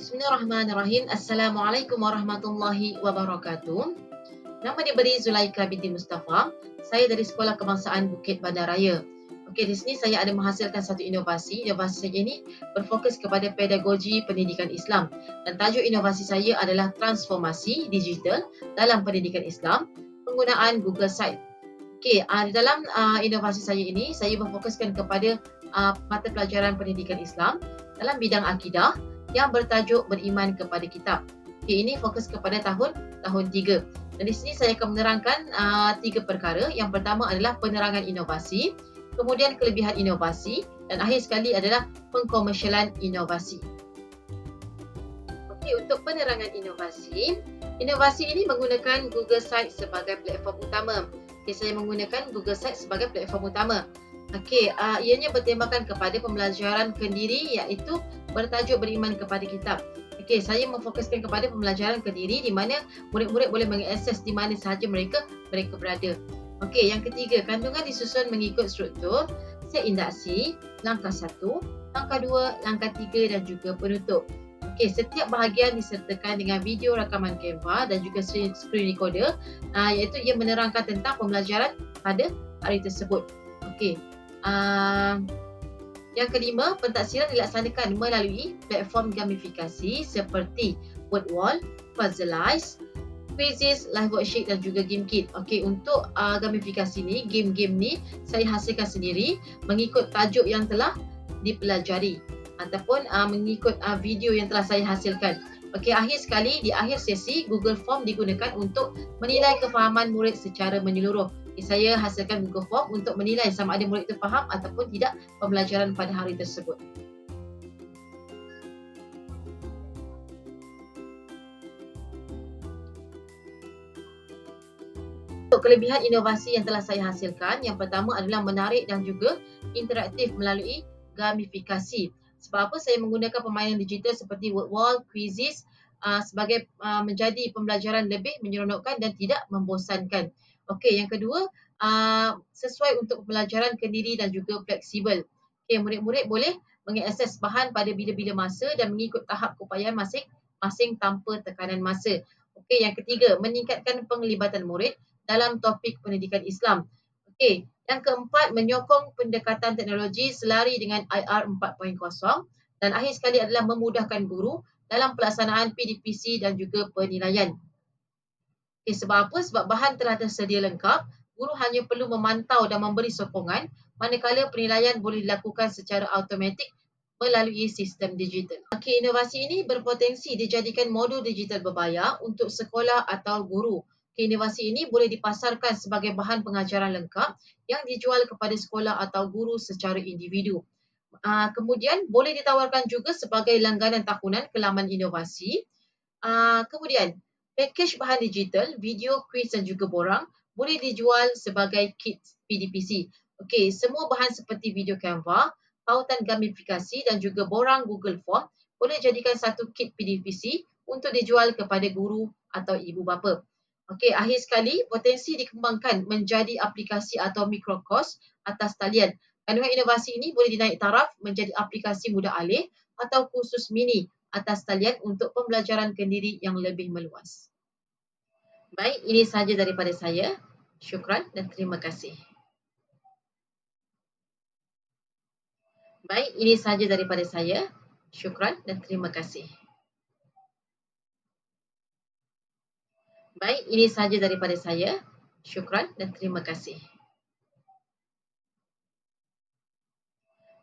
Bismillahirrahmanirrahim. Assalamualaikum warahmatullahi wabarakatuh. Nama diberi Zulaika binti Mustafa. Saya dari Sekolah Kebangsaan Bukit Bandaraya. Okey, di sini saya ada menghasilkan satu inovasi. Inovasi saya ini berfokus kepada pedagogi pendidikan Islam. Dan tajuk inovasi saya adalah transformasi digital dalam pendidikan Islam penggunaan Google Sites. Okey, di dalam inovasi saya ini, saya berfokuskan kepada mata pelajaran pendidikan Islam dalam bidang akidah yang bertajuk beriman kepada kitab. Okey, ini fokus kepada tahun 3. Dan di sini saya akan menerangkan 3 perkara. Yang pertama adalah penerangan inovasi, kemudian kelebihan inovasi dan akhir sekali adalah pengkomersialan inovasi. Okey, untuk penerangan inovasi, inovasi ini menggunakan Google Sites sebagai platform utama. Okey, saya menggunakan Google Sites sebagai platform utama. Okey, ianya bertemakan kepada pembelajaran kendiri iaitu bertajuk beriman kepada kitab. Okey, saya memfokuskan kepada pembelajaran kendiri di mana murid-murid boleh mengakses di mana sahaja mereka berada. Okey, yang ketiga, kandungan disusun mengikut struktur set induksi, langkah 1, langkah 2, langkah 3 dan juga penutup. Okey, setiap bahagian disertakan dengan video rakaman Canva dan juga screen recorder, iaitu ia menerangkan tentang pembelajaran pada hari tersebut. Okey. Yang kelima, pentaksiran dilaksanakan melalui platform gamifikasi seperti word wall, puzzleize, quizzes, live worksheet dan juga game kit. Okey, untuk gamifikasi ni, game-game ni saya hasilkan sendiri mengikut tajuk yang telah dipelajari ataupun mengikut video yang telah saya hasilkan. Okey, akhir sekali di akhir sesi Google Form digunakan untuk menilai kefahaman murid secara menyeluruh. Saya hasilkan Google Form untuk menilai sama ada murid itu faham ataupun tidak pembelajaran pada hari tersebut. Untuk kelebihan inovasi yang telah saya hasilkan, yang pertama adalah menarik dan juga interaktif melalui gamifikasi. Sebab apa saya menggunakan permainan digital seperti word wall, quizzes sebagai menjadi pembelajaran lebih menyeronokkan dan tidak membosankan. Okey, yang kedua, sesuai untuk pembelajaran kendiri dan juga fleksibel. Okey, murid-murid boleh mengakses bahan pada bila-bila masa dan mengikut tahap keupayaan masing-masing tanpa tekanan masa. Okey, yang ketiga, meningkatkan penglibatan murid dalam topik pendidikan Islam. Okey, yang keempat, menyokong pendekatan teknologi selari dengan IR 4.0 dan akhir sekali adalah memudahkan guru dalam pelaksanaan PDPC dan juga penilaian. Okay, sebab apa? Sebab bahan telah tersedia lengkap, guru hanya perlu memantau dan memberi sokongan, manakala penilaian boleh dilakukan secara automatik melalui sistem digital. Okay, inovasi ini berpotensi dijadikan modul digital berbayar untuk sekolah atau guru. Okay, inovasi ini boleh dipasarkan sebagai bahan pengajaran lengkap yang dijual kepada sekolah atau guru secara individu. Kemudian boleh ditawarkan juga sebagai langganan tahunan ke laman inovasi. Kemudian pakej bahan digital, video, kuis dan juga borang boleh dijual sebagai kit PDPC. Okey, semua bahan seperti video Canva, pautan gamifikasi dan juga borang Google Form boleh jadikan satu kit PDPC untuk dijual kepada guru atau ibu bapa. Okey, akhir sekali, potensi dikembangkan menjadi aplikasi atau microkos atas talian. Kandungan inovasi ini boleh dinaik taraf menjadi aplikasi mudah alih atau kursus mini atas talian untuk pembelajaran kendiri yang lebih meluas. Baik, ini sahaja daripada saya. Syukran dan terima kasih. Baik, ini sahaja daripada saya. Syukran dan terima kasih. Baik, ini sahaja daripada saya. Syukran dan terima kasih.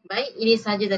Baik, ini sahaja dari